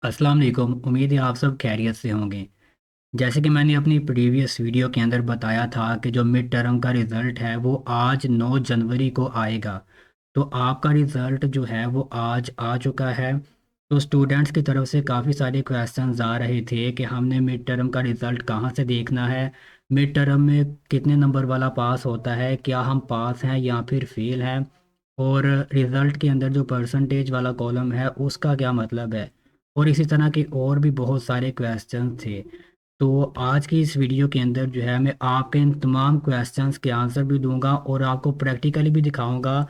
अस्सलाम वालेकुम। उम्मीद है आप सब खैरियत से होंगे। जैसे कि मैंने अपनी प्रीवियस वीडियो के अंदर बताया था कि जो मिड टर्म का रिज़ल्ट है वो आज 9 जनवरी को आएगा। तो आपका रिज़ल्ट जो है वो आज आ चुका है। तो स्टूडेंट्स की तरफ से काफ़ी सारे क्वेश्चंस आ रहे थे कि हमने मिड टर्म का रिज़ल्ट कहाँ से देखना है, मिड टर्म में कितने नंबर वाला पास होता है, क्या हम पास हैं या फिर फेल हैं, और रिज़ल्ट के अंदर जो परसेंटेज वाला कॉलम है उसका क्या मतलब है, और इसी तरह के और भी बहुत सारे क्वेश्चन थे। तो आज की इस वीडियो के अंदर जो है मैं आपके इन तमाम क्वेश्चंस के आंसर भी दूंगा और आपको प्रैक्टिकली भी दिखाऊंगा,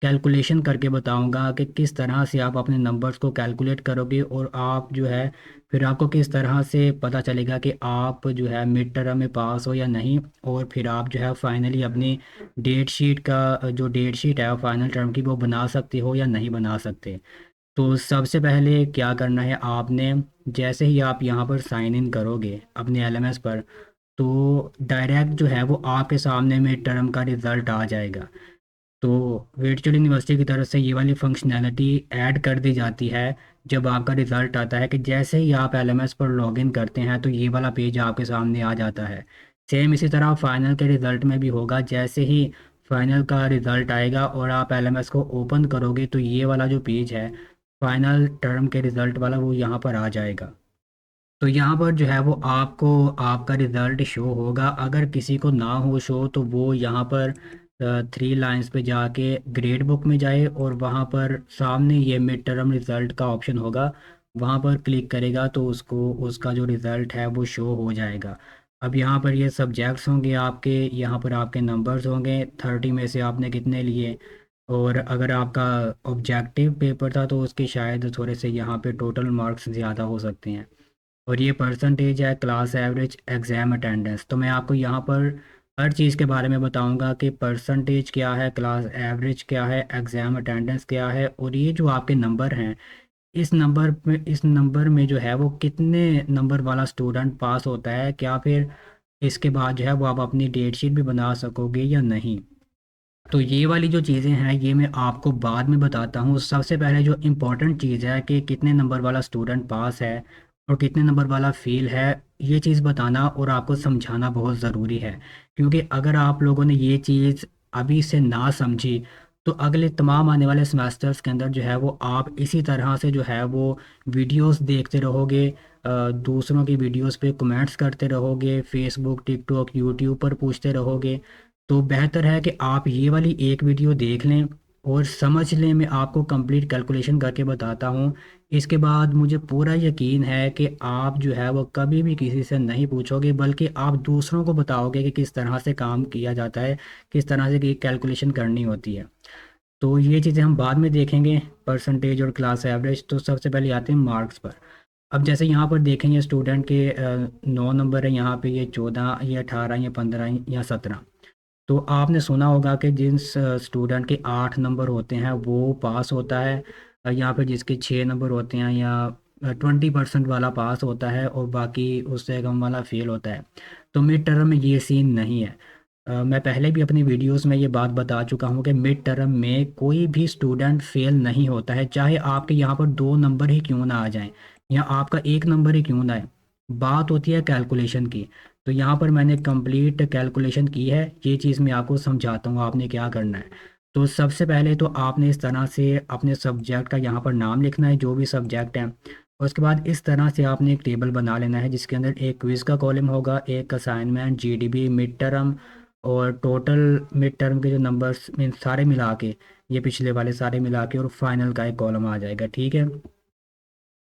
कैलकुलेशन करके बताऊंगा कि किस तरह से आप अपने नंबर्स को कैलकुलेट करोगे, और आप जो है फिर आपको किस तरह से पता चलेगा कि आप जो है मिड टर्म में पास हो या नहीं। और फिर आप जो है फाइनली अपनी डेट शीट का जो डेट शीट है फाइनल टर्म की वो बना सकते हो या नहीं बना सकते। तो सबसे पहले क्या करना है आपने, जैसे ही आप यहाँ पर साइन इन करोगे अपने एलएमएस पर, तो डायरेक्ट जो है वो आपके सामने में टर्म का रिज़ल्ट आ जाएगा। तो वर्चुअल यूनिवर्सिटी की तरफ से ये वाली फंक्शनैलिटी ऐड कर दी जाती है जब आपका रिज़ल्ट आता है, कि जैसे ही आप एलएमएस पर लॉगिन करते हैं तो ये वाला पेज आपके सामने आ जाता है। सेम इसी तरह फाइनल के रिज़ल्ट में भी होगा। जैसे ही फाइनल का रिज़ल्ट आएगा और आप एलएमएस को ओपन करोगे तो ये वाला जो पेज है फाइनल टर्म के रिज़ल्ट वाला वो यहाँ पर आ जाएगा। तो यहाँ पर जो है वो आपको आपका रिज़ल्ट शो होगा। अगर किसी को ना हो शो तो वो यहाँ पर 3 लाइन्स पे जाके ग्रेड बुक में जाए और वहाँ पर सामने ये मिड टर्म रिज़ल्ट का ऑप्शन होगा, वहाँ पर क्लिक करेगा तो उसको उसका जो रिज़ल्ट है वो शो हो जाएगा। अब यहाँ पर ये सब्जेक्ट्स होंगे आपके, यहाँ पर आपके नंबर्स होंगे 30 में से आपने कितने लिए, और अगर आपका ऑब्जेक्टिव पेपर था तो उसके शायद थोड़े से यहाँ पे टोटल मार्क्स ज़्यादा हो सकते हैं। और ये परसेंटेज है क्लास एवरेज एग्ज़ाम अटेंडेंस। तो मैं आपको यहाँ पर हर चीज़ के बारे में बताऊंगा कि परसेंटेज क्या है, क्लास एवरेज क्या है, एग्ज़ाम अटेंडेंस क्या है, और ये जो आपके नंबर हैं इस नंबर में जो है वो कितने नंबर वाला स्टूडेंट पास होता है, क्या फिर इसके बाद जो है वो आप अपनी डेट शीट भी बना सकोगे या नहीं। तो ये वाली जो चीज़ें हैं ये मैं आपको बाद में बताता हूँ। सबसे पहले जो इम्पोर्टेंट चीज़ है कि कितने नंबर वाला स्टूडेंट पास है और कितने नंबर वाला फेल है, ये चीज़ बताना और आपको समझाना बहुत ज़रूरी है। क्योंकि अगर आप लोगों ने ये चीज़ अभी से ना समझी तो अगले तमाम आने वाले सेमेस्टर्स के अंदर जो है वो आप इसी तरह से जो है वो वीडियोस देखते रहोगे, दूसरों की वीडियोस पे कमेंट्स करते रहोगे, फेसबुक टिकटॉक यूट्यूब पर पूछते रहोगे। तो बेहतर है कि आप ये वाली एक वीडियो देख लें और समझ लें। मैं आपको कंप्लीट कैलकुलेशन करके बताता हूँ। इसके बाद मुझे पूरा यकीन है कि आप जो है वो कभी भी किसी से नहीं पूछोगे, बल्कि आप दूसरों को बताओगे कि किस तरह से काम किया जाता है, किस तरह से की कैलकुलेशन करनी होती है। तो ये चीज़ें हम बाद में देखेंगे, परसेंटेज और क्लास एवरेज। तो सबसे पहले आते हैं मार्क्स पर। अब जैसे यहाँ पर देखेंगे स्टूडेंट के 9 नंबर है, यहाँ पे ये 14, ये 18, ये 15 या 17। तो आपने सुना होगा कि जिन स्टूडेंट के 8 नंबर होते हैं वो पास होता है, यहाँ पे जिसके 6 नंबर होते हैं या 20% वाला पास होता है और बाकी उससे कम वाला फेल होता है। तो मिड टर्म में ये सीन नहीं है। मैं पहले भी अपनी वीडियोस में ये बात बता चुका हूँ कि मिड टर्म में कोई भी स्टूडेंट फेल नहीं होता है, चाहे आपके यहाँ पर 2 नंबर ही क्यों ना आ जाएं या आपका 1 नंबर ही क्यों ना आए। बात होती है कैलकुलेशन की। तो यहाँ पर मैंने कंप्लीट कैलकुलेशन की है, ये चीज़ मैं आपको समझाता हूँ आपने क्या करना है। तो सबसे पहले तो आपने इस तरह से अपने सब्जेक्ट का यहाँ पर नाम लिखना है, जो भी सब्जेक्ट है। और उसके बाद इस तरह से आपने एक टेबल बना लेना है जिसके अंदर एक क्विज़ का कॉलम होगा, एक असाइनमेंट, जीडीबी, मिड टर्म, और टोटल मिड टर्म के जो नंबर्स मीन सारे मिला के, ये पिछले वाले सारे मिला के, और फाइनल का एक कॉलम आ जाएगा। ठीक है।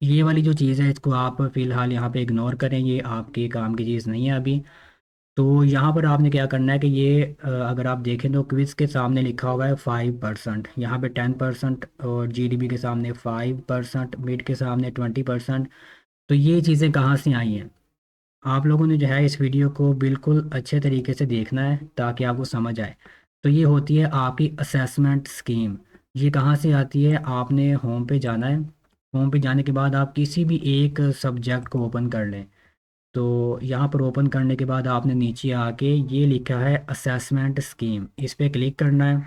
ये वाली जो चीज़ है इसको आप फ़िलहाल यहाँ पे इग्नोर करें, ये आपके काम की चीज़ नहीं है अभी। तो यहाँ पर आपने क्या करना है कि ये अगर आप देखें तो क्विज़ के सामने लिखा हुआ है 5%, यहाँ पे 10%, और जीडीपी के सामने 5%, मिड के सामने 20%। तो ये चीज़ें कहाँ से आई हैं, आप लोगों ने जो है इस वीडियो को बिल्कुल अच्छे तरीके से देखना है ताकि आपको समझ आए। तो ये होती है आपकी असेसमेंट स्कीम। ये कहाँ से आती है, आपने होम पे जाना है। होम पे जाने के बाद आप किसी भी एक सब्जेक्ट को ओपन कर लें। तो यहाँ पर ओपन करने के बाद आपने नीचे आके ये लिखा है असेसमेंट स्कीम, इस पर क्लिक करना है।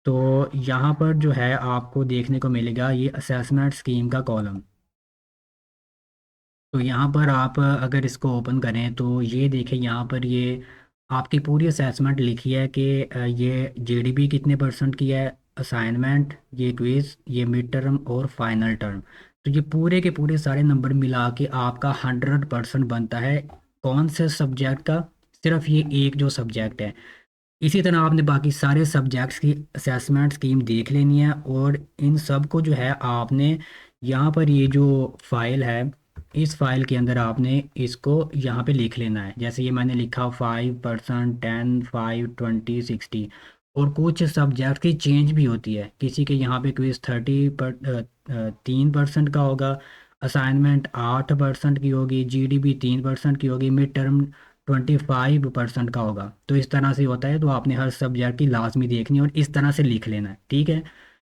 तो यहाँ पर जो है आपको देखने को मिलेगा ये असेसमेंट स्कीम का कॉलम। तो यहाँ पर आप अगर इसको ओपन करें तो ये देखें, यहाँ पर ये आपकी पूरी असेसमेंट लिखी है कि ये जीडीपी कितने परसेंट की है, असाइनमेंट, ये क्विज़, ये मिड टर्म और फाइनल टर्म। तो ये पूरे के पूरे सारे नंबर मिला के आपका 100% बनता है। कौन से सब्जेक्ट का? सिर्फ ये एक जो सब्जेक्ट है। इसी तरह आपने बाकी सारे सब्जेक्ट्स की असेसमेंट स्कीम देख लेनी है, और इन सब को जो है आपने यहाँ पर ये जो फाइल है, इस फाइल के अंदर आपने इसको यहाँ पे लिख लेना है। जैसे ये मैंने लिखा 5%, 10, 5, 20, 60। और कुछ सब्जेक्ट की चेंज भी होती है, किसी के यहाँ पे क्विज 3% का होगा, असाइनमेंट 8% की होगी, जीडीपी 3% की होगी, मिड टर्म 25% का होगा। तो इस तरह से होता है, तो आपने हर सब्जेक्ट की लाजमी देखनी है और इस तरह से लिख लेना है, ठीक है।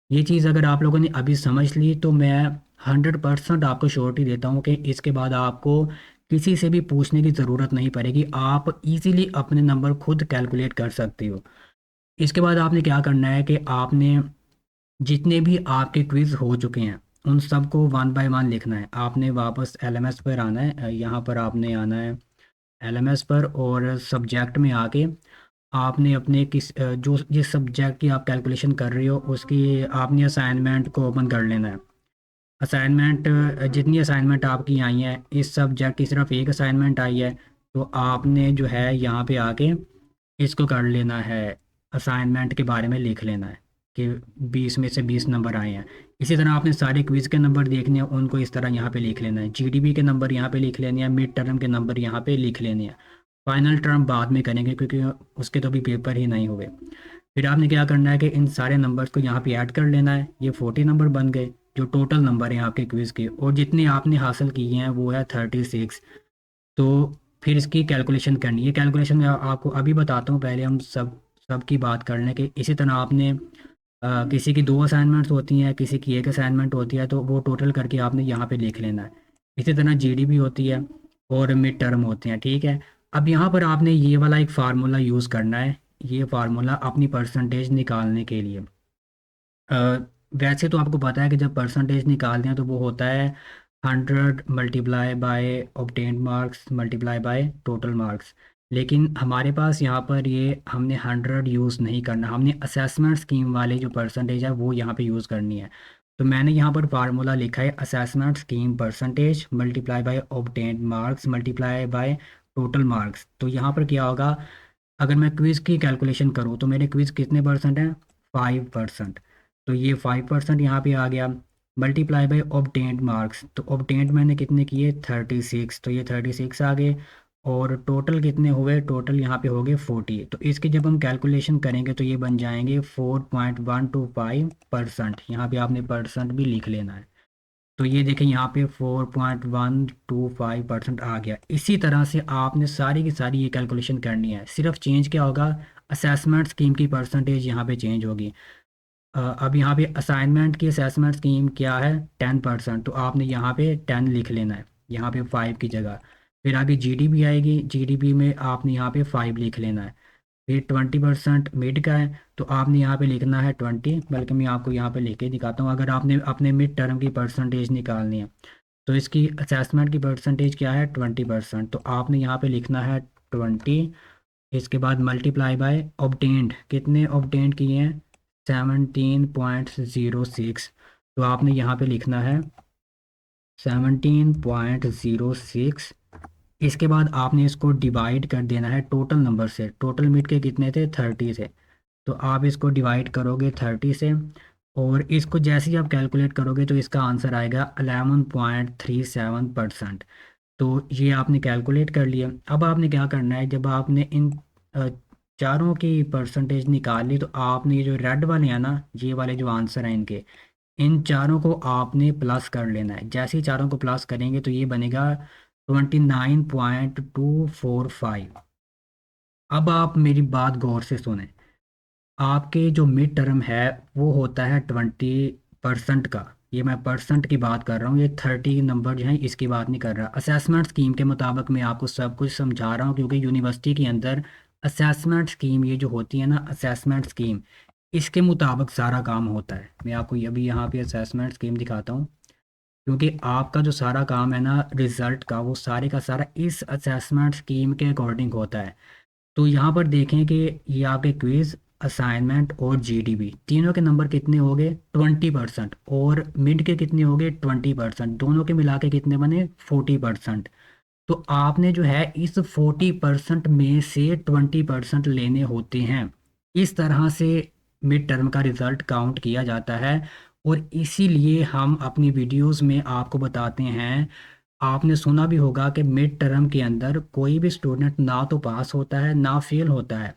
ये चीज़ अगर आप लोगों ने अभी समझ ली तो मैं 100% आपको श्योरिटी देता हूँ कि इसके बाद आपको किसी से भी पूछने की ज़रूरत नहीं पड़ेगी, आप इजीली अपने नंबर खुद कैलकुलेट कर सकते हो। इसके बाद आपने क्या करना है कि आपने जितने भी आपके क्विज हो चुके हैं उन सबको वन बाय वन लिखना है। आपने वापस एलएमएस पर आना है, यहाँ पर आपने आना है एलएमएस पर, और सब्जेक्ट में आके आपने अपने जो जिस सब्जेक्ट की आप कैलकुलेशन कर रहे हो उसकी आपने असाइनमेंट को ओपन कर लेना है। असाइनमेंट, जितनी असाइनमेंट आपकी आई हैं, इस सब्जेक्ट की सिर्फ एक असाइनमेंट आई है, तो आपने जो है यहाँ पे आके इसको कर लेना है, असाइनमेंट के बारे में लिख लेना है कि 20 में से 20 नंबर आए हैं। इसी तरह आपने सारे क्विज़ के नंबर देखने हैं, उनको इस तरह यहाँ पे लिख लेना है। जीडीपी के नंबर यहाँ पे लिख लेने हैं, मिड टर्म के नंबर यहाँ पे लिख लेने हैं। फाइनल टर्म बाद में करेंगे क्योंकि उसके तो अभी पेपर ही नहीं हुए। फिर आपने क्या करना है कि इन सारे नंबर्स को यहाँ पे ऐड कर लेना है। ये 40 नंबर बन गए जो टोटल नंबर हैं आपके क्विज़ के, और जितने आपने हासिल किए हैं वो है 36। तो फिर इसकी कैलकुलेशन करनी है। कैलकुलेशन मैं आपको अभी बताता हूँ, पहले हम सब की बात कर लें कि इसी तरह आपने किसी की 2 असाइनमेंट्स होती हैं, किसी की 1 असाइनमेंट होती है, तो वो टोटल करके आपने यहाँ पे लिख लेना है। इसी तरह जीडीपी होती है और मिड टर्म होते हैं, ठीक है। अब यहाँ पर आपने ये वाला एक फार्मूला यूज़ करना है, ये फार्मूला अपनी परसेंटेज निकालने के लिए। अ, वैसे तो आपको पता है कि जब परसेंटेज निकालते हैं तो वो होता है 100 × obtained marks multiply by total marks. लेकिन हमारे पास यहाँ पर ये हमने 100 यूज़ नहीं करना, हमने असेसमेंट स्कीम वाले जो परसेंटेज है वो यहाँ पे यूज़ करनी है। तो मैंने यहाँ पर फार्मूला लिखा है, assessment scheme percentage multiply by obtained marks multiply by total marks. तो यहाँ पर क्या होगा, अगर मैं क्विज़ की कैलकुलेशन करूँ तो मेरे क्विज़ कितने परसेंट हैं, 5%। तो ये 5% यहाँ पे आ गया, मल्टीप्लाई बाय ऑब्टेन्ड मार्क्स। तो ऑब्टेन्ड मैंने कितने किए, 36, तो ये 36 आ गए। और टोटल कितने हुए, टोटल यहाँ पे हो गए 40। तो इसकी जब हम कैलकुलेशन करेंगे तो ये बन जाएंगे 4.125%। यहाँ पे आपने परसेंट भी लिख लेना है। तो ये देखें यहाँ पे 4.125% आ गया। इसी तरह से आपने सारी की सारी ये कैलकुलेशन करनी है। सिर्फ चेंज क्या होगा, असेसमेंट स्कीम की परसेंटेज यहाँ पे चेंज होगी। अब यहाँ पे असाइनमेंट की असेसमेंट स्कीम क्या है, 10%, तो आपने यहाँ पे 10 लिख लेना है, यहाँ पे 5 की जगह। फिर आगे जीडीपी आएगी, जीडीपी में आपने यहाँ पे 5 लिख लेना है। फिर 20% मिड का है, तो आपने यहाँ पे लिखना है 20। बल्कि मैं आपको यहाँ पे लिख के दिखाता हूँ, अगर आपने अपने मिड टर्म की परसेंटेज निकालनी है तो इसकी असेसमेंट की परसेंटेज क्या है, 20%, तो आपने यहाँ पे लिखना है 20। इसके बाद मल्टीप्लाई बाय ऑब्टेन्ड, कितने ऑब्टेन्ड किए हैं, 17.06। तो आपने यहाँ पे लिखना है 17.06। इसके बाद आपने इसको डिवाइड कर देना है टोटल नंबर से। टोटल मिड के कितने थे, 30 थे, तो आप इसको डिवाइड करोगे 30 से, और इसको जैसे ही आप कैलकुलेट करोगे तो इसका आंसर आएगा 11.37%। तो ये आपने कैलकुलेट कर लिया। अब आपने क्या करना है, जब आपने इन अ, चारों की परसेंटेज निकाल ली तो आपने ये जो रेड वाले हैं ना, ये वाले जो आंसर हैं इनके, इन चारों को आपने प्लस कर लेना है। जैसे ही चारों को प्लस करेंगे तो ये बनेगा 29.245। अब आप मेरी बात गौर से सुने, आपके जो मिड टर्म है वो होता है 20% का। ये मैं परसेंट की बात कर रहा हूँ, ये 30 नंबर जो है इसकी बात नहीं कर रहा। असेसमेंट स्कीम के मुताबिक मैं आपको सब कुछ समझा रहा हूँ, क्योंकि यूनिवर्सिटी के अंदर असेसमेंट स्कीम ये जो होती है ना, असेसमेंट स्कीम, इसके मुताबिक सारा काम होता है। मैं आपको ये भी यहाँ पे असेसमेंट स्कीम दिखाता हूँ। क्योंकि आपका जो सारा काम है ना रिजल्ट का, वो सारे का सारा इस असेसमेंट स्कीम के अकॉर्डिंग होता है। तो यहाँ पर देखें कि ये आपके क्विज, असाइनमेंट और जीडीबी तीनों के नंबर कितने हो गए, 20%, और मिड के कितने हो गए, 20%, दोनों के मिला के कितने बने, 40%। तो आपने जो है इस 40% में से 20% लेने होते हैं। इस तरह से मिड टर्म का रिजल्ट काउंट किया जाता है, और इसीलिए हम अपनी वीडियोस में आपको बताते हैं। आपने सुना भी होगा कि मिड टर्म के अंदर कोई भी स्टूडेंट ना तो पास होता है ना फेल होता है।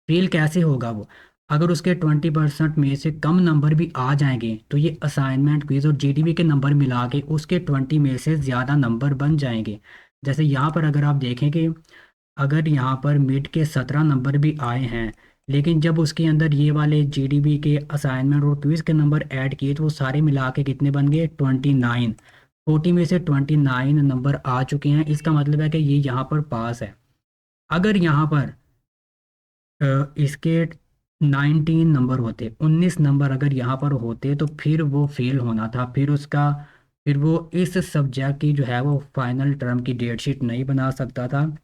फेल कैसे होगा वो, अगर उसके 20% में से कम नंबर भी आ जाएंगे तो ये असाइनमेंट, क्विज और जीडीबी के नंबर मिला के उसके 20 में से ज़्यादा नंबर बन जाएंगे। जैसे यहाँ पर अगर आप देखें कि अगर यहाँ पर मिड के 17 नंबर भी आए हैं, लेकिन जब उसके अंदर ये वाले जीडीबी के असाइनमेंट और क्विज के नंबर ऐड किए तो वो सारे मिला के कितने बन गए, 29। 40 में से 29 नंबर आ चुके हैं, इसका मतलब है कि ये यहाँ पर पास है। अगर यहाँ पर इसके 19 नंबर होते, 19 नंबर अगर यहाँ पर होते तो फिर वो फेल होना था, फिर उसका, फिर वो इस सब्जेक्ट की जो है वो फाइनल टर्म की डेट शीट नहीं बना सकता था।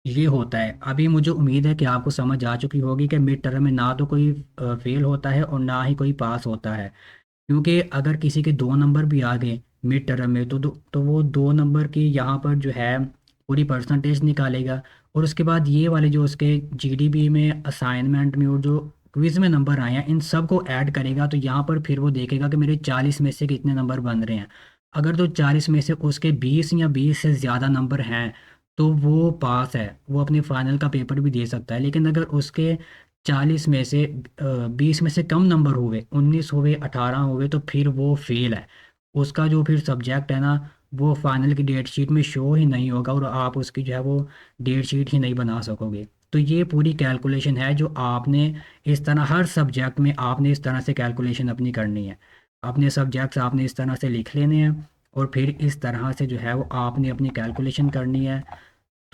ये होता है। अभी मुझे उम्मीद है कि आपको समझ आ चुकी होगी कि मिड टर्म में ना तो कोई फेल होता है और ना ही कोई पास होता है। क्योंकि अगर किसी के 2 नंबर भी आ गए मिड टर्म में तो वो 2 नंबर की यहाँ पर जो है पूरी परसेंटेज निकालेगा, और उसके बाद ये वाले जो उसके जीडीबी में, असाइनमेंट में और जो क्विज में नंबर आए हैं इन सब को ऐड करेगा, तो यहाँ पर फिर वो देखेगा कि मेरे 40 में से कितने नंबर बन रहे हैं। अगर तो 40 में से उसके 20 या 20 से ज़्यादा नंबर हैं तो वो पास है, वो अपने फाइनल का पेपर भी दे सकता है। लेकिन अगर उसके 40 में से 20 में से कम नंबर हुए, 19 हुए, 18 हुए, तो फिर वो फेल है। उसका जो फिर सब्जेक्ट है ना वो फाइनल की डेट शीट में शो ही नहीं होगा, और आप उसकी जो है वो डेट शीट ही नहीं बना सकोगे। तो ये पूरी कैलकुलेशन है जो आपने इस तरह हर सब्जेक्ट में आपने इस तरह से कैलकुलेशन अपनी करनी है। अपने सब्जेक्ट्स आपने इस तरह से लिख लेने हैं, और फिर इस तरह से जो है वो आपने अपनी कैलकुलेशन करनी है।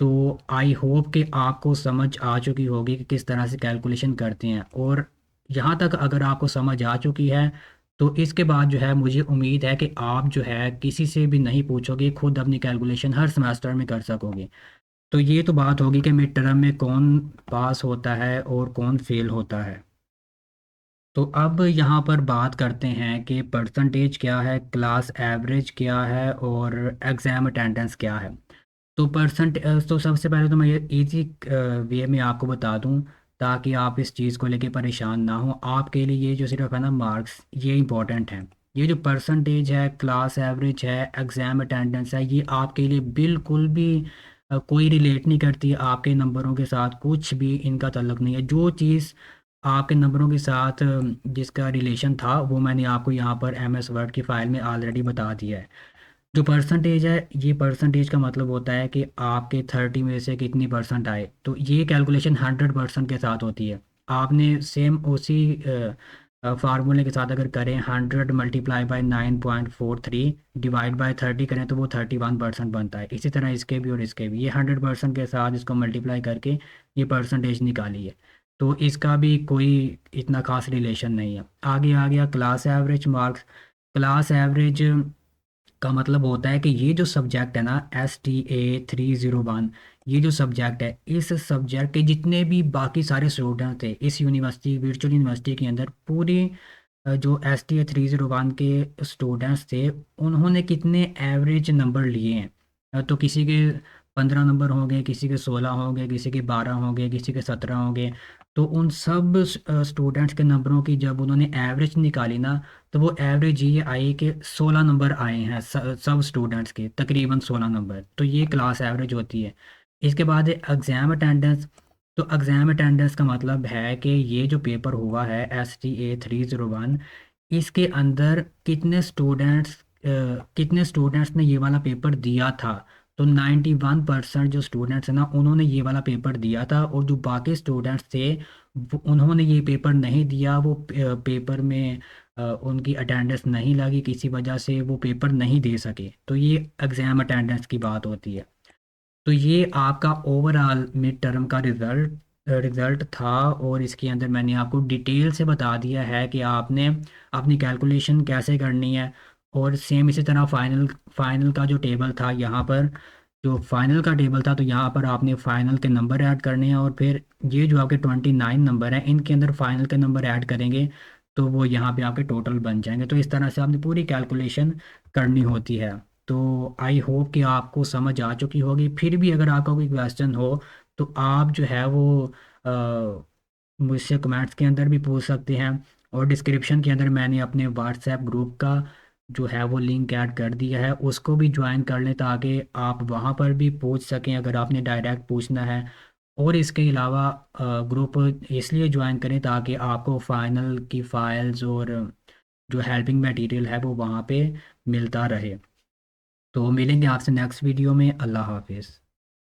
तो आई होप कि आपको समझ आ चुकी होगी कि किस तरह से कैलकुलेशन करते हैं, और यहाँ तक अगर आपको समझ आ चुकी है तो इसके बाद जो है मुझे उम्मीद है कि आप जो है किसी से भी नहीं पूछोगे, खुद अपनी कैलकुलेशन हर सेमेस्टर में कर सकोगे। तो ये तो बात होगी कि मिड टर्म में कौन पास होता है और कौन फेल होता है। तो अब यहाँ पर बात करते हैं कि परसेंटेज क्या है, क्लास एवरेज क्या है, और एग्ज़ाम अटेंडेंस क्या है। तो तो सबसे पहले तो मैं ये इजी वे में आपको बता दूं, ताकि आप इस चीज़ को लेके परेशान ना हो। आपके लिए ये जो सिर्फ है ना मार्क्स, ये इंपॉर्टेंट है। ये जो परसेंटेज है, क्लास एवरेज है, एग्ज़ाम अटेंडेंस है, ये आपके लिए बिल्कुल भी कोई रिलेट नहीं करती है आपके नंबरों के साथ, कुछ भी इनका ताल्लुक नहीं है। जो चीज़ आपके नंबरों के साथ जिसका रिलेशन था वो मैंने आपको यहाँ पर एम एस वर्ड की फ़ाइल में ऑलरेडी बता दिया है। जो परसेंटेज है, ये परसेंटेज का मतलब होता है कि आपके 30 में से कितनी परसेंट आए। तो ये कैलकुलेशन 100% के साथ होती है। आपने सेम उसी फार्मूले के साथ अगर करें, 100 मल्टीप्लाई बाय 9.43 डिवाइड बाय 30 करें तो वो 31% बनता है। इसी तरह इसके भी और इसके भी, ये 100% के साथ इसको मल्टीप्लाई करके ये परसेंटेज निकाली है। तो इसका भी कोई इतना खास रिलेशन नहीं है। आगे आ गया class average marks. Class average का मतलब होता है कि ये जो सब्जेक्ट है ना STA 301, ये जो सब्जेक्ट है, इस सब्जेक्ट के जितने भी बाकी सारे स्टूडेंट थे इस यूनिवर्सिटी, वर्चुअल यूनिवर्सिटी के अंदर, पूरी जो STA 301 के स्टूडेंट्स थे उन्होंने कितने एवरेज नंबर लिए हैं। तो किसी के 15 नंबर होंगे, किसी के 16 होंगे, किसी के 12 होंगे, किसी के 17 होंगे। तो उन सब स्टूडेंट्स के नंबरों की जब उन्होंने एवरेज निकाली ना, तो वो एवरेज ये आई कि 16 नंबर आए हैं सब स्टूडेंट्स के, तकरीबन 16 नंबर। तो ये क्लास एवरेज होती है। इसके बाद है एग्ज़ाम अटेंडेंस। तो एग्ज़ाम अटेंडेंस का मतलब है कि ये जो पेपर हुआ है STA 301, इसके अंदर कितने स्टूडेंट्स ने ये वाला पेपर दिया था। तो 91% जो स्टूडेंट्स हैं ना उन्होंने ये वाला पेपर दिया था, और जो बाकी स्टूडेंट्स थे उन्होंने ये पेपर नहीं दिया। वो पेपर में उनकी अटेंडेंस नहीं लगी, किसी वजह से वो पेपर नहीं दे सके। तो ये एग्ज़ाम अटेंडेंस की बात होती है। तो ये आपका ओवरऑल मिड टर्म का रिज़ल्ट था, और इसके अंदर मैंने आपको डिटेल से बता दिया है कि आपने अपनी कैलकुलेशन कैसे करनी है। और सेम इसी तरह फाइनल फाइनल का जो टेबल था यहाँ पर, जो फाइनल का टेबल था, तो यहाँ पर आपने फाइनल के नंबर ऐड करने हैं, और फिर ये जो आपके 29 नंबर हैं इनके अंदर फाइनल के नंबर ऐड करेंगे, तो वो यहाँ पे आपके टोटल बन जाएंगे। तो इस तरह से आपने पूरी कैलकुलेशन करनी होती है। तो आई होप कि आपको समझ आ चुकी होगी। फिर भी अगर आपका कोई क्वेश्चन हो तो आप जो है वो मुझसे कमेंट्स के अंदर भी पूछ सकते हैं, और डिस्क्रिप्शन के अंदर मैंने अपने व्हाट्सएप ग्रुप का जो है वो लिंक ऐड कर दिया है, उसको भी ज्वाइन कर लें ताकि आप वहाँ पर भी पूछ सकें अगर आपने डायरेक्ट पूछना है। और इसके अलावा ग्रुप इसलिए ज्वाइन करें ताकि आपको फाइनल की फाइल्स और जो हेल्पिंग मटेरियल है वो वहाँ पे मिलता रहे। तो मिलेंगे आपसे नेक्स्ट वीडियो में। अल्लाह हाफिज़।